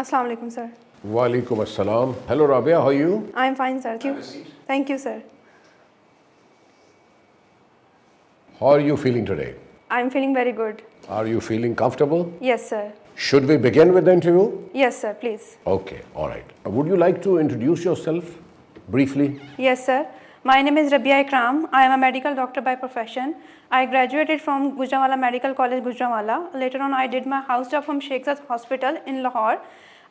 Assalamu alaikum, sir. Walaikum assalam. Hello Rabia, how are you? I'm fine, sir. Thank you, sir. How are you feeling today? I'm feeling very good. Are you feeling comfortable? Yes, sir. Should we begin with the interview? Yes, sir, please. Okay, all right. Would you like to introduce yourself briefly? Yes, sir. My name is Rabia Ikram. I am a medical doctor by profession. I graduated from Gujranwala Medical College, Gujranwala. Later on, I did my house job from Sheikh Zayed Hospital in Lahore.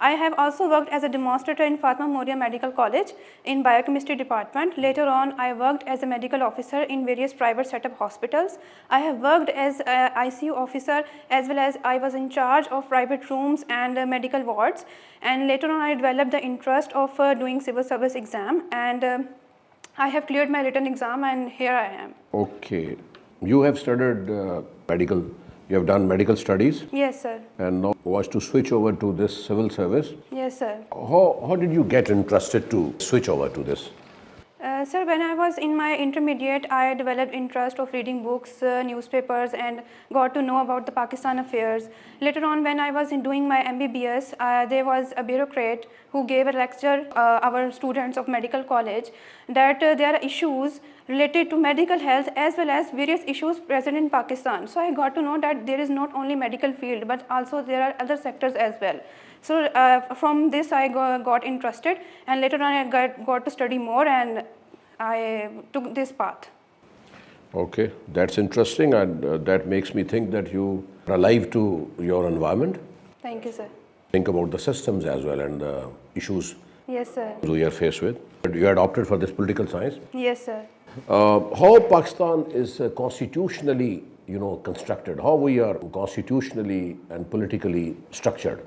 I have also worked as a demonstrator in Fatima Moria Medical College in biochemistry department. Later on, I worked as a medical officer in various private setup hospitals. I have worked as a ICU officer as well as I was in charge of private rooms and medical wards. And later on, I developed the interest of doing civil service exam, and I have cleared my written exam, and here I am. Okay. You have studied medical, you have done medical studies? Yes, sir. And now was to switch over to this civil service. Yes, sir. How did you get interested to switch over to this? Sir, when I was in my intermediate, I developed interest of reading books, newspapers, and got to know about the Pakistan affairs. Later on, when I was doing my MBBS, there was a bureaucrat who gave a lecture our students of medical college that there are issues related to medical health as well as various issues present in Pakistan. So I got to know that there is not only medical field but also there are other sectors as well. So from this I got interested, and later on I got to study more, and I took this path. Okay, that's interesting, and that makes me think that you are alive to your environment. Thank you, sir. Think about the systems as well and the issues Yes, sir. we are faced with. You had opted for this political science. Yes, sir. How Pakistan is constitutionally, constructed? How we are constitutionally and politically structured?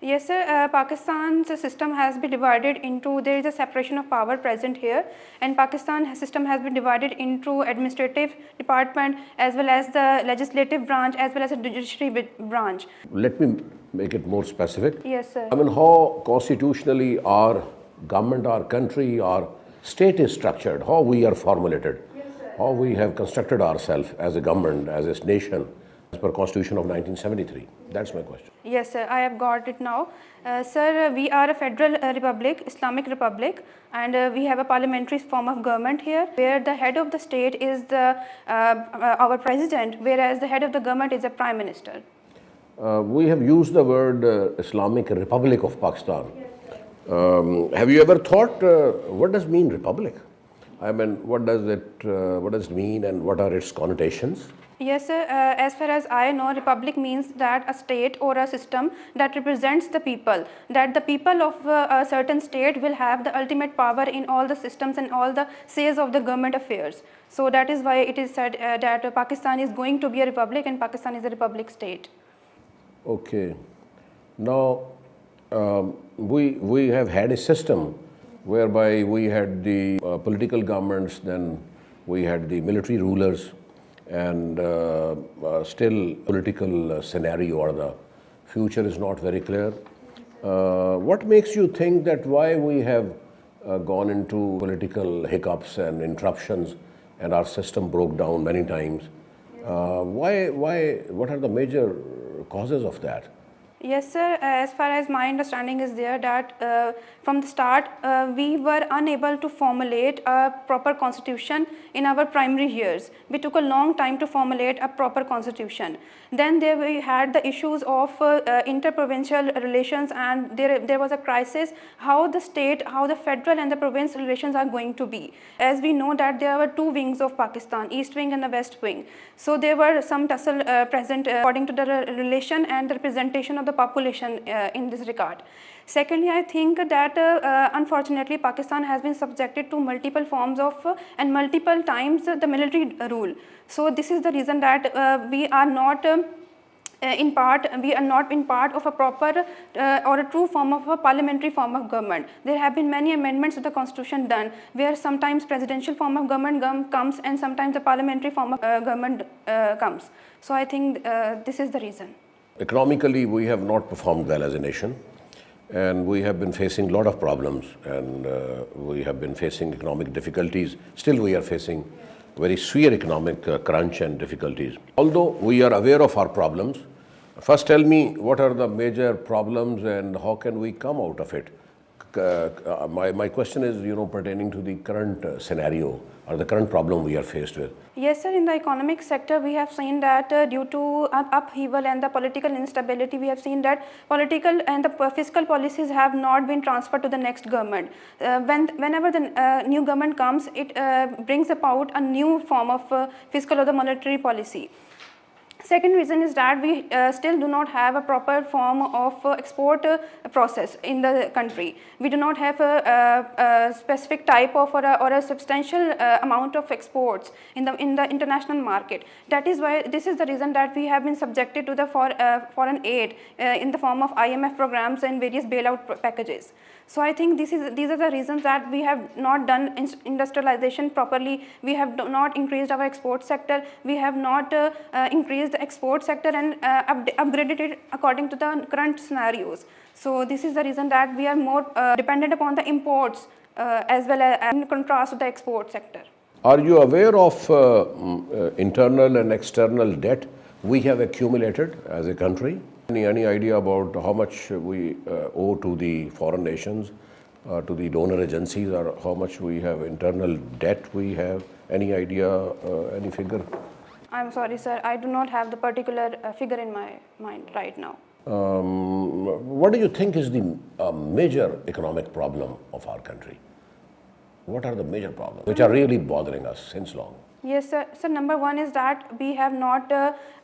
Yes, sir. Pakistan's system has been divided into, there is a separation of power present here, and Pakistan system has been divided into administrative department as well as the legislative branch as well as the judiciary branch. Let me make it more specific. Yes, sir. I mean, how constitutionally our government, our country, our state is structured, how we are formulated, yes, how we have constructed ourselves as a government, as a nation, as per Constitution of 1973. That's my question. Yes, sir, I have got it now. Sir, we are a federal republic, Islamic republic, and we have a parliamentary form of government here, where the head of the state is our president, whereas the head of the government is a prime minister. We have used the word Islamic Republic of Pakistan. Have you ever thought what does mean republic? I mean, what does it mean, and what are its connotations? Yes, sir. As far as I know, republic means that a state or a system that represents the people, that the people of a certain state will have the ultimate power in all the systems and all the says of the government affairs. So that is why it is said that Pakistan is going to be a republic and Pakistan is a republic state. Okay. Now, we have had a system whereby we had the political governments, then we had the military rulers, and still political scenario or the future is not very clear. What makes you think that why we have gone into political hiccups and interruptions and our system broke down many times? What are the major causes of that? Yes, sir. As far as my understanding is there that from the start we were unable to formulate a proper constitution in our primary years. We took a long time to formulate a proper constitution. Then there we had the issues of interprovincial relations, and there was a crisis how the state, how the federal and the province relations are going to be. As we know that there were two wings of Pakistan, east wing and the west wing. So there were some tussle present according to the relation and the representation of the population in this regard. Secondly, I think that unfortunately Pakistan has been subjected to multiple forms of and multiple times the military rule. So this is the reason that we are not in part of a proper or a true form of a parliamentary form of government. There have been many amendments to the constitution done where sometimes presidential form of government comes and sometimes the parliamentary form of government comes. So I think this is the reason. Economically, we have not performed well as a nation, and we have been facing a lot of problems, and we have been facing economic difficulties. Still we are facing very severe economic crunch and difficulties. Although we are aware of our problems, First, tell me what are the major problems and how can we come out of it? My question is, pertaining to the current scenario or the current problem we are faced with. Yes, sir. In the economic sector, we have seen that due to upheaval and the political instability, we have seen that political and the fiscal policies have not been transferred to the next government. Whenever the new government comes, it brings about a new form of fiscal or the monetary policy. Second reason is that we still do not have a proper form of export process in the country. We do not have a specific type of or a substantial amount of exports in the international market. That is why this is the reason that we have been subjected to the foreign aid in the form of IMF programs and various bailout packages. So I think these are the reasons that we have not done industrialization properly. We have not increased our export sector. We have not increased the export sector and upgraded it according to the current scenarios. So this is the reason that we are more dependent upon the imports as well as in contrast to the export sector. Are you aware of internal and external debt we have accumulated as a country? Any idea about how much we owe to the foreign nations, to the donor agencies, or how much we have internal debt we have? Any idea, any figure? I'm sorry, sir. I do not have the particular figure in my mind right now. What do you think is the major economic problem of our country? What are the major problems which are really bothering us since long? Yes, sir. So number one is that we have not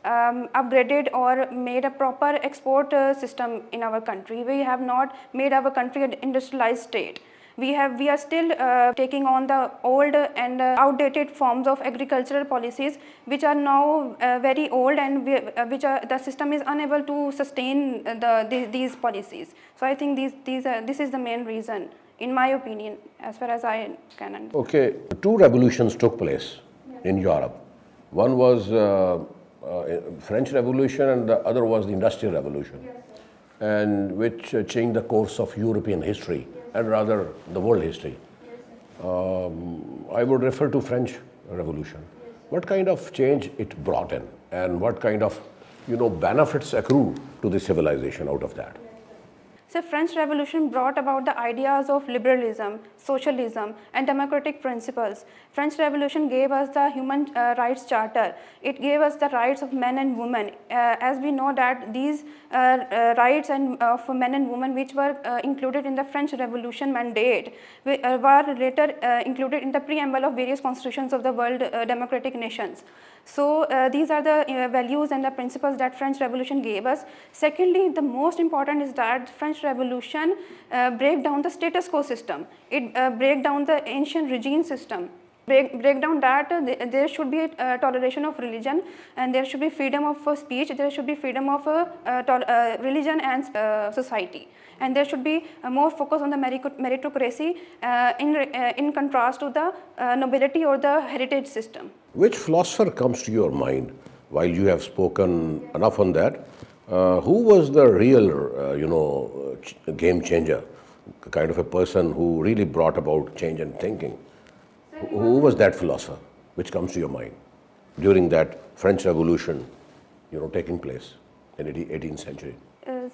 upgraded or made a proper export system in our country. We have not made our country an industrialized state. We are still taking on the old and outdated forms of agricultural policies, which are now very old and the system is unable to sustain these policies. So I think this is the main reason, in my opinion, as far as I can understand. Okay, two revolutions took place in Europe. One was French Revolution and the other was the Industrial Revolution, and which changed the course of European history and rather the world history. I would refer to French Revolution. What kind of change it brought in and what kind of benefits accrue to the civilization out of that? So French Revolution brought about the ideas of liberalism, socialism and democratic principles. French Revolution gave us the Human Rights Charter. It gave us the rights of men and women. As we know that these rights of men and women which were included in the French Revolution mandate were later included in the preamble of various constitutions of the world democratic nations. So these are the values and the principles that French Revolution gave us. Secondly, the most important is that French Revolution break down the status quo system. It break down the ancient regime system. Break down that there should be a toleration of religion and there should be freedom of speech, there should be freedom of religion and society. And there should be more focus on the meritocracy in contrast to the nobility or the heritage system. Which philosopher comes to your mind while you have spoken enough on that? Who was the real, game changer, kind of a person who really brought about change in thinking? Who was that philosopher which comes to your mind during that French Revolution, taking place in the 18th century?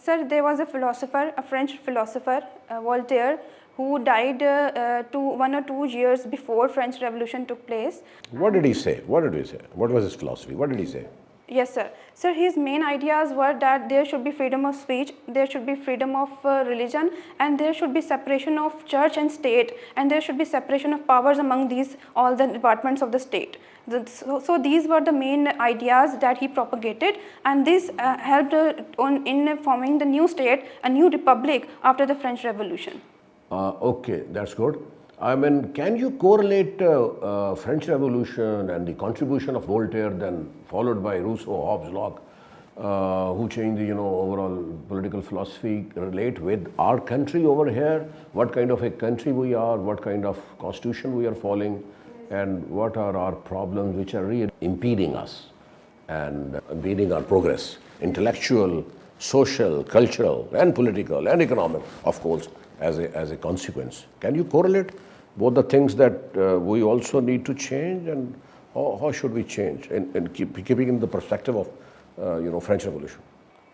Sir, there was a philosopher, a French philosopher, Voltaire, who died 1 or 2 years before French Revolution took place. What did he say? What was his philosophy? What did he say? Yes, sir. Sir, his main ideas were that there should be freedom of speech, there should be freedom of religion, and there should be separation of church and state, and there should be separation of powers among all the departments of the state. So these were the main ideas that he propagated, and this helped in forming the new state, a new republic after the French Revolution. Okay, that's good. I mean, can you correlate French Revolution and the contribution of Voltaire, then followed by Rousseau, Hobbes, Locke, who changed the overall political philosophy, relate with our country over here? What kind of a country we are? What kind of constitution we are following? And what are our problems which are really impeding us and impeding our progress, intellectual, social, cultural, and political, and economic, of course, as a consequence? Can you correlate both the things that we also need to change, and how should we change in keeping in the perspective of French Revolution?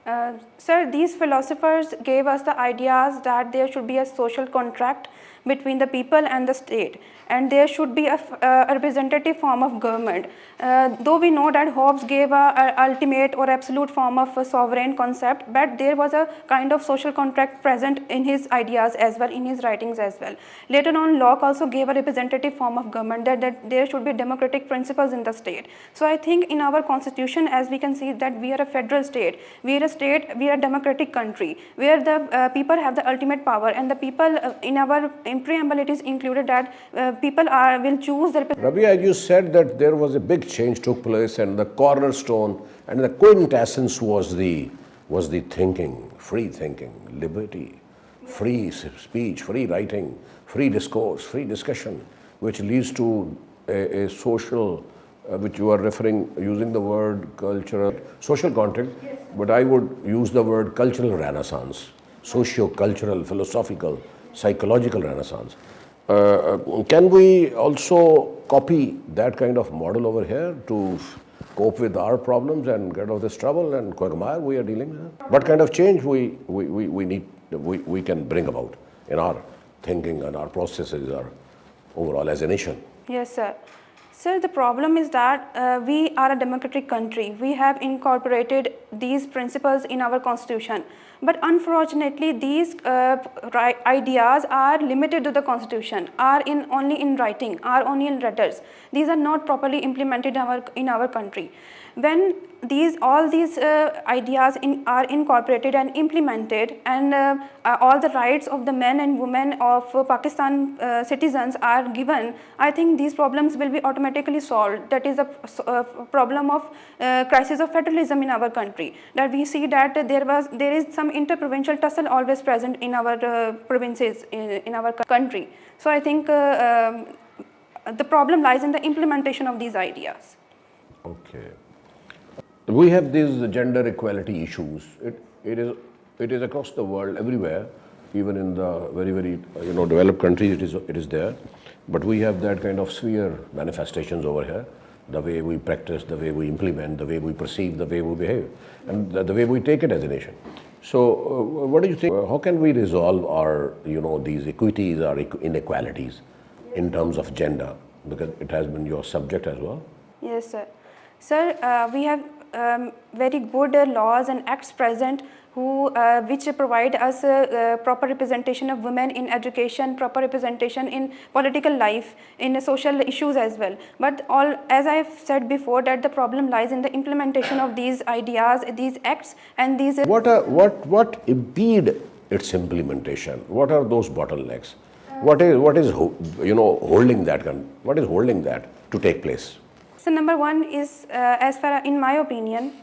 Sir, these philosophers gave us the ideas that there should be a social contract between the people and the state, and there should be a representative form of government. Though we know that Hobbes gave a ultimate or absolute form of a sovereign concept, but there was a kind of social contract present in his ideas as well, in his writings as well. Later on, Locke also gave a representative form of government, that there should be democratic principles in the state. So I think in our constitution, as we can see, that we are a federal state, we are a democratic country, where the people have the ultimate power, and the people in our preamble it is included that people will choose the Rabia, you said that there was a big change took place, and the cornerstone and the quintessence was the thinking, free thinking, liberty, free speech, free writing, free discourse, free discussion, which leads to a social, which you are referring, using the word cultural, social contract, yes. But I would use the word cultural renaissance, socio-cultural, philosophical, psychological renaissance. Can we also copy that kind of model over here to cope with our problems and get out of this trouble and quagmire we are dealing with? What kind of change we can bring about in our thinking and our processes or overall as a nation? Yes, sir. Sir, the problem is that we are a democratic country. We have incorporated these principles in our constitution. But unfortunately, these ideas are limited to the constitution, are only in writing, are only in letters. These are not properly implemented in our country. When all these ideas are incorporated and implemented, and all the rights of the men and women of Pakistan citizens are given, I think these problems will be automatically solved. That is a problem of crisis of federalism in our country. That we see that there is some interprovincial tussle always present in our provinces in our country. So I think the problem lies in the implementation of these ideas. Okay. We have these gender equality issues. It is across the world, everywhere, even in the very developed countries. It is there, but we have that kind of sphere manifestations over here. The way we practice, the way we implement, the way we perceive, the way we behave, and the way we take it as a nation. So, what do you think? How can we resolve our these equities or inequalities in terms of gender? Because it has been your subject as well. Yes, sir. Sir, we have very good laws and acts present which provide us proper representation of women in education, proper representation in political life, in social issues as well. But as I have said before, that the problem lies in the implementation of these ideas, these acts, and these. What impede its implementation? What are those bottlenecks? What is holding that? What is holding that to take place? So number one is, in my opinion,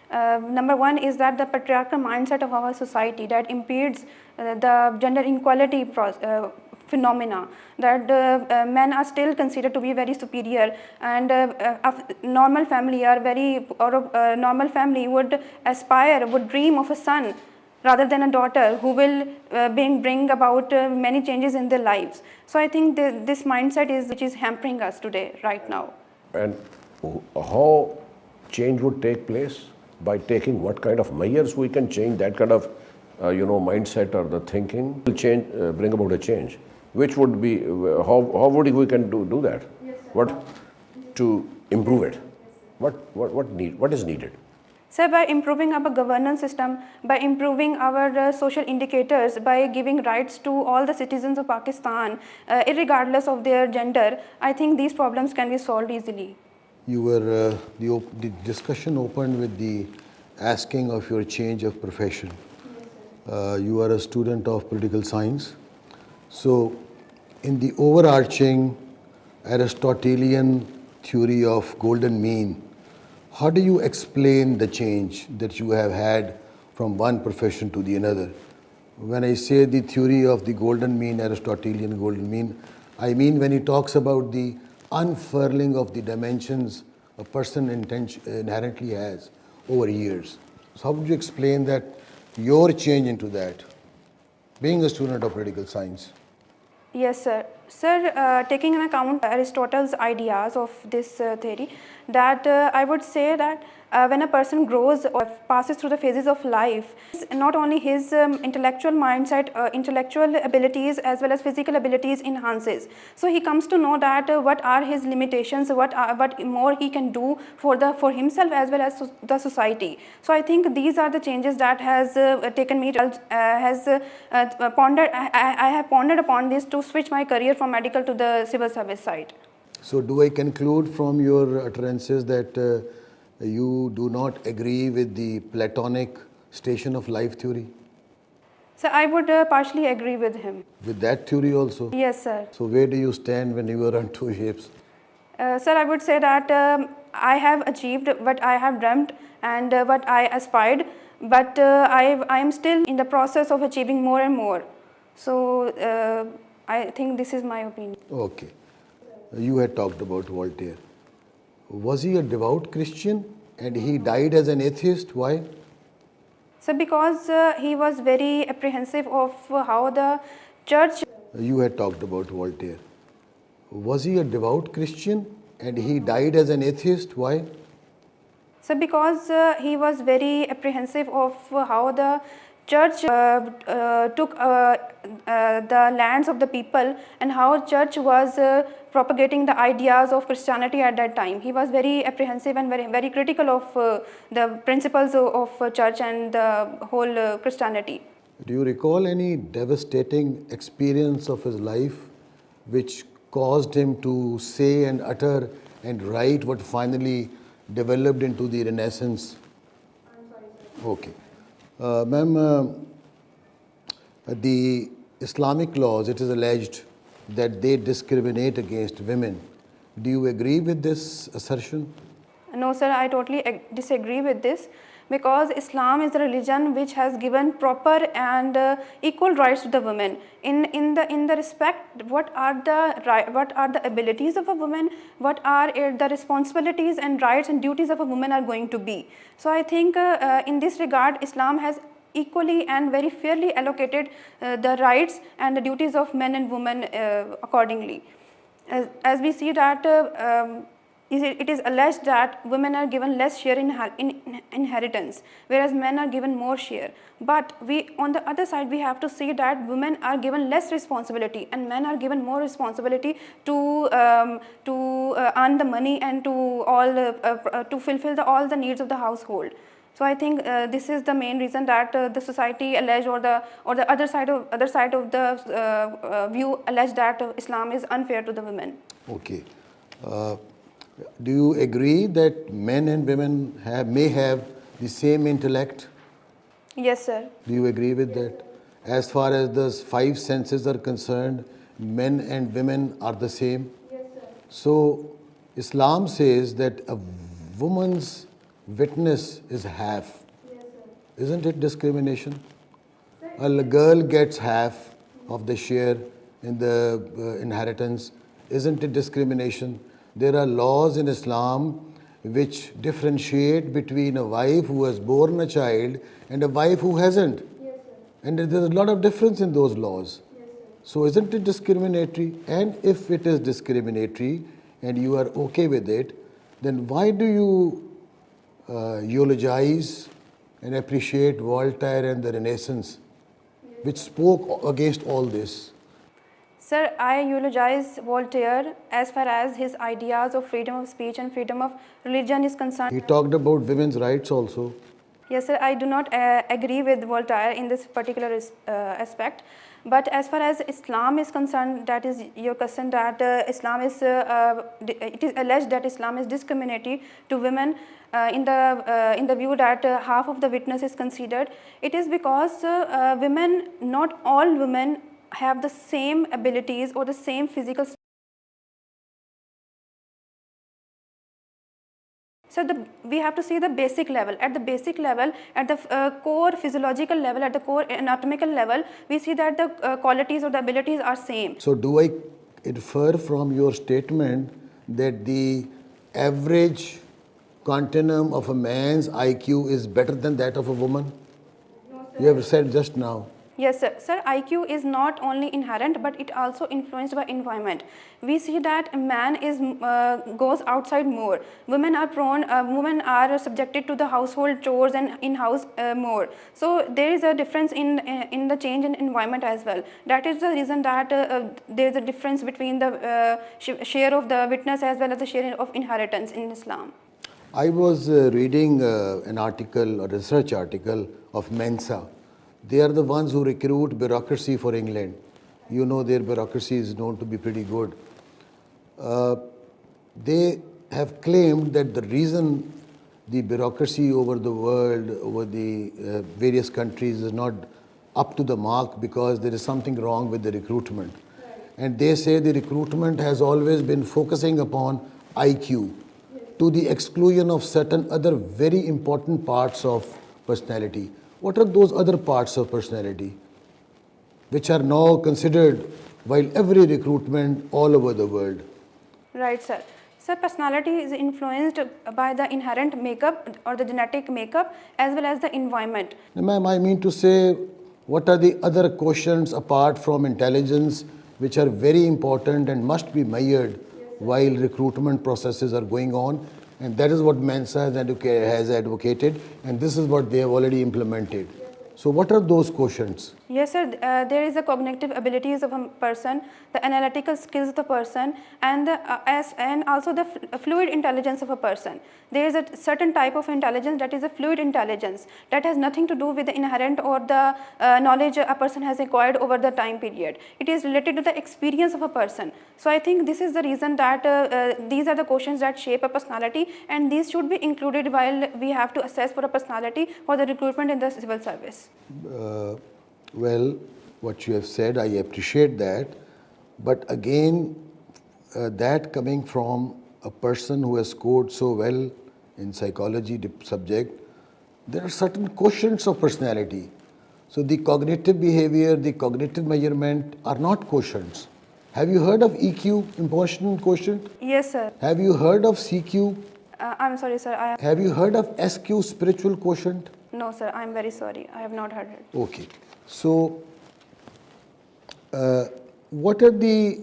number one is that the patriarchal mindset of our society that impedes the gender inequality phenomena, that men are still considered to be very superior, and a normal family normal family would dream of a son rather than a daughter who will bring about many changes in their lives. So I think this mindset which is hampering us today, right now. And how change would take place? By taking what kind of measures we can change that kind of mindset or the thinking will change, bring about a change. Which would be how would we can do that? Yes, what to improve it? What is needed? So by improving our governance system, by improving our social indicators, by giving rights to all the citizens of Pakistan, irregardless of their gender, I think these problems can be solved easily. You were, the discussion opened with the asking of your change of profession. You are a student of political science. So in the overarching Aristotelian theory of golden mean, how do you explain the change that you have had from one profession to the another? When I say the theory of the golden mean, Aristotelian golden mean, I mean when he talks about the unfurling of the dimensions a person inherently has over years. So how would you explain that, your change into that, being a student of political science? Yes, sir. Sir, taking in account Aristotle's ideas of this theory, that I would say that when a person grows or passes through the phases of life, not only his intellectual mindset, intellectual abilities as well as physical abilities enhances. So he comes to know that what are his limitations, what more he can do for himself as well as the society. So I think these are the changes that has taken me pondered. I have pondered upon this to switch my career from medical to the civil service side. So do I conclude from your utterances that you do not agree with the Platonic station of life theory? So I would partially agree with him. With that theory also? Yes, sir. So where do you stand when you are on two ships? Sir, I would say that I have achieved what I have dreamt and what I aspired, but I am still in the process of achieving more and more. So I think this is my opinion. Okay. You had talked about Voltaire. Was he a devout Christian and he died as an atheist? Why? So because he was very apprehensive of how the church. You had talked about Voltaire. Was he a devout Christian and he died as an atheist? Why? So because he was very apprehensive of how the church took the lands of the people and how church was propagating the ideas of Christianity at that time. He was very apprehensive and very critical of the principles of church and the whole Christianity. Do you recall any devastating experience of his life which caused him to say and utter and write what finally developed into the Renaissance? I'm sorry, sir. Okay. Ma'am, the Islamic laws, it is alleged that they discriminate against women. Do you agree with this assertion? No, sir, I totally disagree with this, because Islam is a religion which has given proper and equal rights to the women. In the respect, what are the abilities of a woman, what are the responsibilities and rights and duties of a woman are going to be. So I think in this regard, Islam has equally and very fairly allocated the rights and the duties of men and women accordingly. As we see that it is alleged that women are given less share in inheritance, whereas men are given more share. But on the other side, we have to see that women are given less responsibility and men are given more responsibility to earn the money and to fulfill all the needs of the household. So I think this is the main reason that the society alleged, or the other side of the view alleged that Islam is unfair to the women. Okay. Do you agree that men and women may have the same intellect? Yes, sir. Do you agree with that? As far as the five senses are concerned, men and women are the same? Yes, sir. So, Islam says that a woman's witness is half. Yes, sir. Isn't it discrimination? A girl gets half of the share in the inheritance. Isn't it discrimination? There are laws in Islam which differentiate between a wife who has borne a child and a wife who hasn't. Yes, sir. And there's a lot of difference in those laws. Yes, sir. So isn't it discriminatory? And if it is discriminatory and you are okay with it, then why do you eulogize and appreciate Voltaire and the Renaissance, which spoke against all this? Sir, I eulogize Voltaire as far as his ideas of freedom of speech and freedom of religion is concerned. He talked about women's rights also. Yes, sir, I do not agree with Voltaire in this particular aspect. But as far as Islam is concerned, that is your question, that Islam is, it is alleged that Islam is discriminatory to women in the view that half of the witness is considered. It is because women, not all women have the same abilities or the same physical. So we have to see the basic level. At the basic level, at the core physiological level, at the core anatomical level, we see that the qualities or the abilities are same. So do I infer from your statement that the average continuum of a man's IQ is better than that of a woman? No, sir. You have said just now. Yes, sir. Sir, IQ is not only inherent, but it also influenced by environment. We see that a man is goes outside more. Women are subjected to the household chores and in-house more. So there is a difference in the change in environment as well. That is the reason that there is a difference between the share of the witness as well as the share of inheritance in Islam. I was reading an article, a research article of Mensa. They are the ones who recruit bureaucracy for England. You know their bureaucracy is known to be pretty good. They have claimed that the reason the bureaucracy over the world, over the various countries is not up to the mark because there is something wrong with the recruitment. And they say the recruitment has always been focusing upon IQ to the exclusion of certain other very important parts of personality. What are those other parts of personality which are now considered while every recruitment all over the world? Right, sir. So personality is influenced by the inherent makeup or the genetic makeup as well as the environment. Ma'am, I mean to say, what are the other quotients apart from intelligence which are very important and must be measured while recruitment processes are going on? And that is what Mensa has advocated, and this is what they have already implemented. So what are those quotients? Yes, sir. There is the cognitive abilities of a person, the analytical skills of the person, and also the fluid intelligence of a person. There is a certain type of intelligence that is a fluid intelligence that has nothing to do with the inherent or the knowledge a person has acquired over the time period. It is related to the experience of a person. So I think this is the reason that these are the quotients that shape a personality, and these should be included while we have to assess for a personality for the recruitment in the civil service. Well, what you have said, I appreciate that. But again, that coming from a person who has scored so well in psychology subject, there are certain quotients of personality. So the cognitive behavior, the cognitive measurement are not quotients. Have you heard of EQ, emotional quotient? Yes, sir. Have you heard of CQ? I'm sorry, sir. Have you heard of SQ, spiritual quotient? No, sir. I'm very sorry. I have not heard it. Okay. So, what are the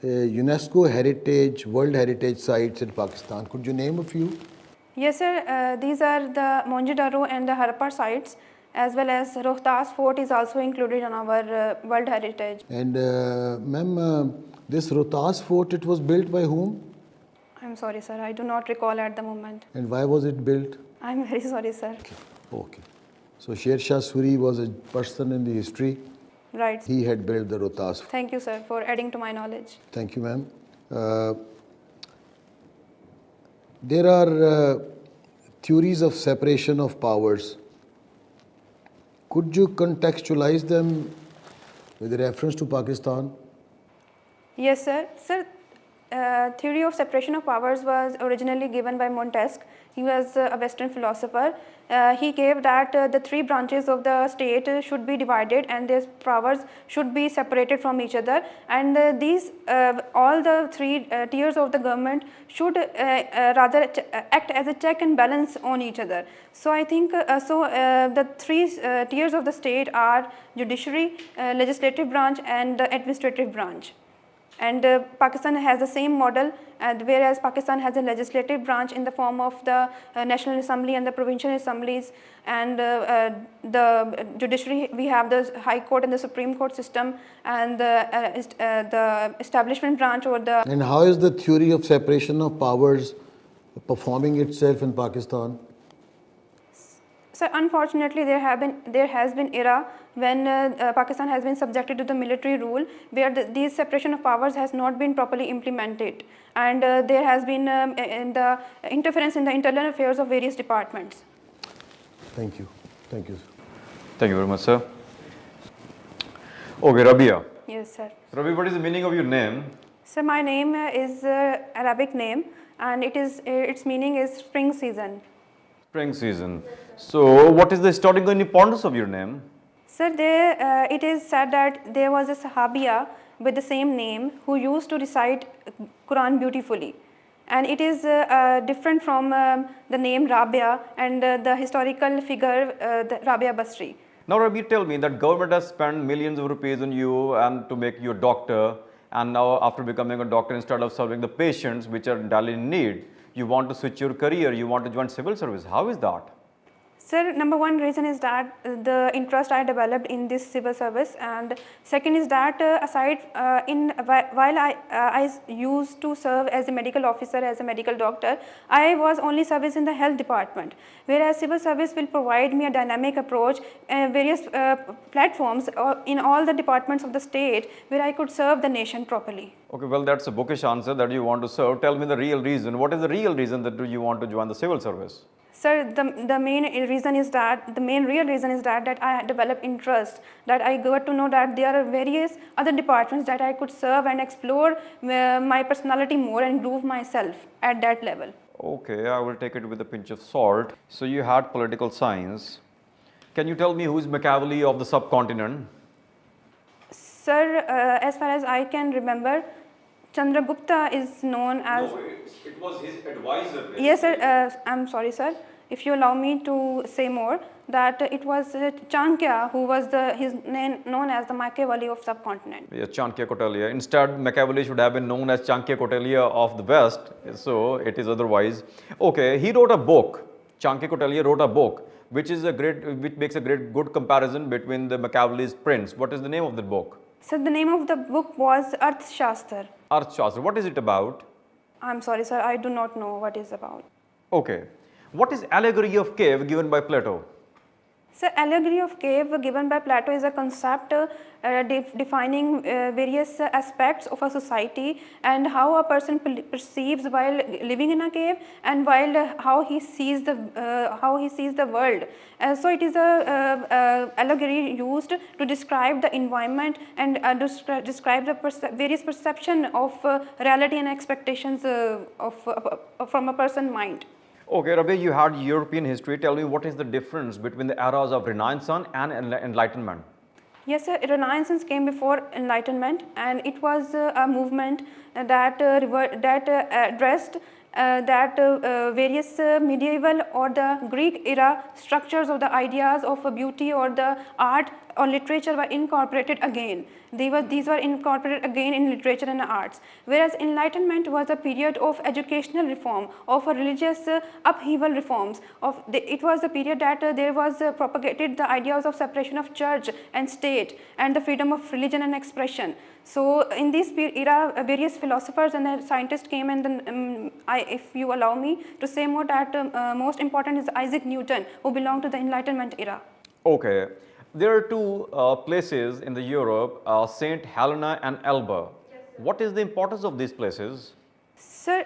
UNESCO heritage, World Heritage sites in Pakistan? Could you name a few? Yes, sir. These are the Mohenjo-daro and the Harappa sites, as well as Rohtas Fort is also included on our World Heritage. And ma'am, this Rohtas Fort, it was built by whom? I'm sorry, sir. I do not recall at the moment. And why was it built? I'm very sorry, sir. Okay. So Sher Shah Suri was a person in the history. Right. He had built the Rohtas Fort. Thank you, sir, for adding to my knowledge. Thank you, ma'am. There are theories of separation of powers. Could you contextualize them with reference to Pakistan? Yes, sir. Sir, theory of separation of powers was originally given by Montesquieu. He was a Western philosopher. He gave that the three branches of the state should be divided and their powers should be separated from each other, and all the three tiers of the government should rather act as a check and balance on each other. So I think the three tiers of the state are judiciary, legislative branch and the administrative branch. And Pakistan has the same model, whereas Pakistan has a legislative branch in the form of the National Assembly and the provincial assemblies, and the judiciary, we have the High Court and the Supreme Court system, and the establishment branch or the... And how is the theory of separation of powers performing itself in Pakistan? So unfortunately, there has been era when Pakistan has been subjected to the military rule, where these separation of powers has not been properly implemented, and there has been the interference in the internal affairs of various departments. Thank you. Thank you, sir. Thank you very much, sir. Okay, Rabia. Yes, sir. Rabia, what is the meaning of your name? So my name is Arabic name, and its meaning is spring season. Spring season. So, what is the historical importance of your name? Sir, it is said that there was a Sahabiya with the same name who used to recite Quran beautifully, and it is different from the name Rabia and the historical figure the Rabia Basri. Now, Rabia, tell me that government has spent millions of rupees on you and to make you a doctor, and now after becoming a doctor, instead of serving the patients which are direly in need, you want to switch your career, you want to join civil service. How is that? Sir, number one reason is that the interest I developed in this civil service, and second is that while I used to serve as a medical officer, as a medical doctor, I was only service in the health department, whereas civil service will provide me a dynamic approach, various platforms in all the departments of the state where I could serve the nation properly. Okay, well, that's a bookish answer that you want to serve. Tell me the real reason. What is the real reason that you want to join the civil service? Sir, the main reason is that, the main real reason is that I developed interest, that I got to know that there are various other departments that I could serve and explore my personality more and groove myself at that level. Okay, I will take it with a pinch of salt. So you had political science. Can you tell me who is Machiavelli of the subcontinent? Sir, as far as I can remember, Chandragupta is known as... No, it was his advisor. Basically. Yes, sir. I'm sorry, sir. If you allow me to say more, that it was Chanakya who was his name known as the Machiavelli of subcontinent. Yes, Chanakya Kautilya. Instead, Machiavelli should have been known as Chanakya Kautilya of the West. So it is otherwise. Okay, he wrote a book. Chanakya Kautilya wrote a book, which makes a good comparison between the Machiavelli's prince. What is the name of the book? So the name of the book was Arthashastra. Arthashastra. What is it about? I'm sorry, sir. I do not know what it's about. Okay. What is allegory of cave given by Plato? So allegory of cave given by Plato is a concept defining various aspects of a society and how a person perceives while living in a cave, and while how he sees the world. So it is a allegory used to describe the environment and describe the various perception of reality and expectations from a person's mind. Okay, Rabia, you had European history. Tell me, what is the difference between the eras of Renaissance and Enlightenment? Yes, sir. Renaissance came before Enlightenment, and it was a movement that addressed various medieval or the Greek era structures of the ideas of beauty or the art or literature were incorporated again. These were incorporated again in literature and arts. Whereas Enlightenment was a period of educational reform, of religious upheaval reforms. It was a period that there was propagated the ideas of separation of church and state and the freedom of religion and expression. So in this era, various philosophers and scientists came, and then if you allow me to say more, that most important is Isaac Newton, who belonged to the Enlightenment era. Okay. There are two places in the Europe, St. Helena and Elba. Yes, what is the importance of these places? Sir,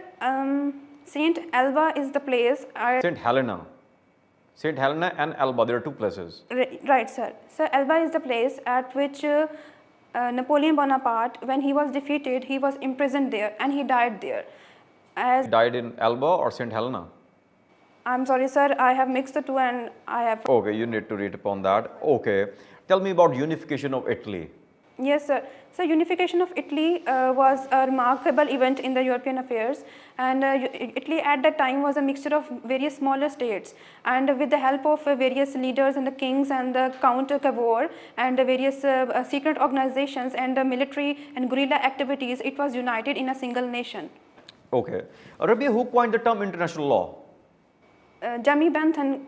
St. Elba is the place. St. Helena. St. Helena and Elba, there are two places. Right, sir. So Elba is the place at which Napoleon Bonaparte, when he was defeated, he was imprisoned there and he died there. He died in Elba or St. Helena? I'm sorry, sir, I have mixed the two and I have... Okay, you need to read upon that. Okay. Tell me about unification of Italy. Yes, sir. So unification of Italy was a remarkable event in the European affairs, and Italy at that time was a mixture of various smaller states, and with the help of various leaders and the kings and the Count Cavour and the various secret organizations and the military and guerrilla activities, it was united in a single nation. Okay. Rabia, who coined the term international law? Jeremy Bentham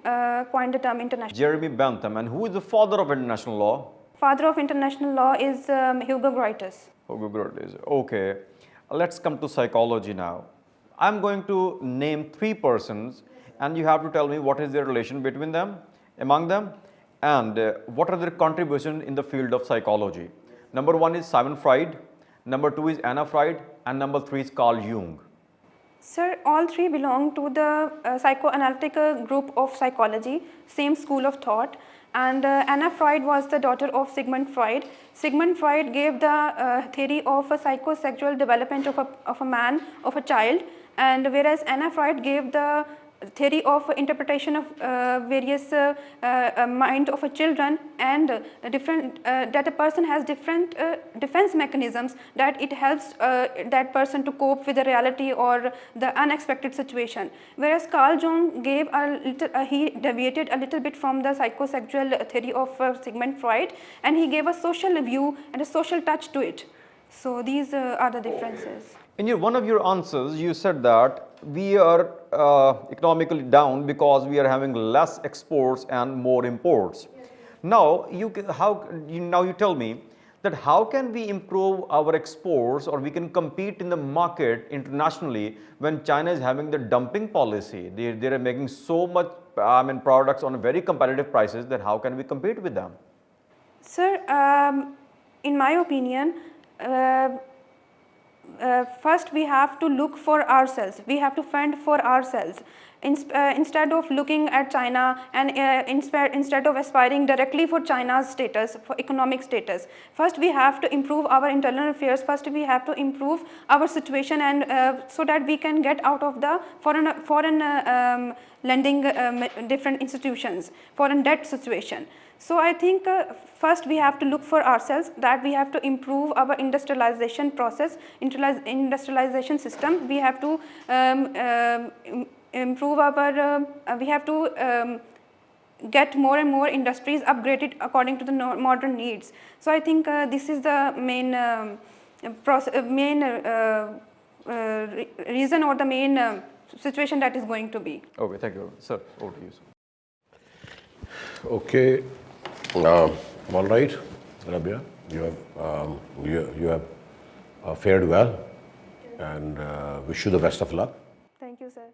coined the term international. Jeremy Bentham. And who is the father of international law? Father of international law is Hugo Grotius. Hugo Grotius. Okay. Let's come to psychology now. I'm going to name three persons, and you have to tell me what is their relation between them, among them, and what are their contributions in the field of psychology. Number one is Simon Freud, number two is Anna Freud, and number three is Carl Jung. Sir, all three belong to the psychoanalytic group of psychology, same school of thought. And Anna Freud was the daughter of Sigmund Freud. Sigmund Freud gave the theory of a psychosexual development of a man, of a child, and whereas Anna Freud gave the theory of interpretation of various mind of a children, and that a person has different defense mechanisms, that it helps that person to cope with the reality or the unexpected situation. Whereas Carl Jung gave a little, he deviated a little bit from the psychosexual theory of Sigmund Freud, and he gave a social view and a social touch to it. So these are the differences. In one of your answers, you said that we are economically down because we are having less exports and more imports. Now you tell me that how can we improve our exports, or we can compete in the market internationally when China is having the dumping policy? They are making so much products on very competitive prices, that how can we compete with them? Sir, in my opinion, first we have to look for ourselves, we have to fend for ourselves. Instead of looking at China and instead of aspiring directly for China's status, for economic status, first we have to improve our internal affairs, first we have to improve our situation, and so that we can get out of the foreign lending different institutions, foreign debt situation. So I think first we have to look for ourselves, that we have to improve our industrialization process, industrialization system. We have to improve our, we have to get more and more industries upgraded according to the modern needs. So I think this is the main reason, or the main situation that is going to be. Okay, thank you. Sir, over to you, sir. Okay. All right, Rabia, you have fared well, and wish you the best of luck. Thank you, sir.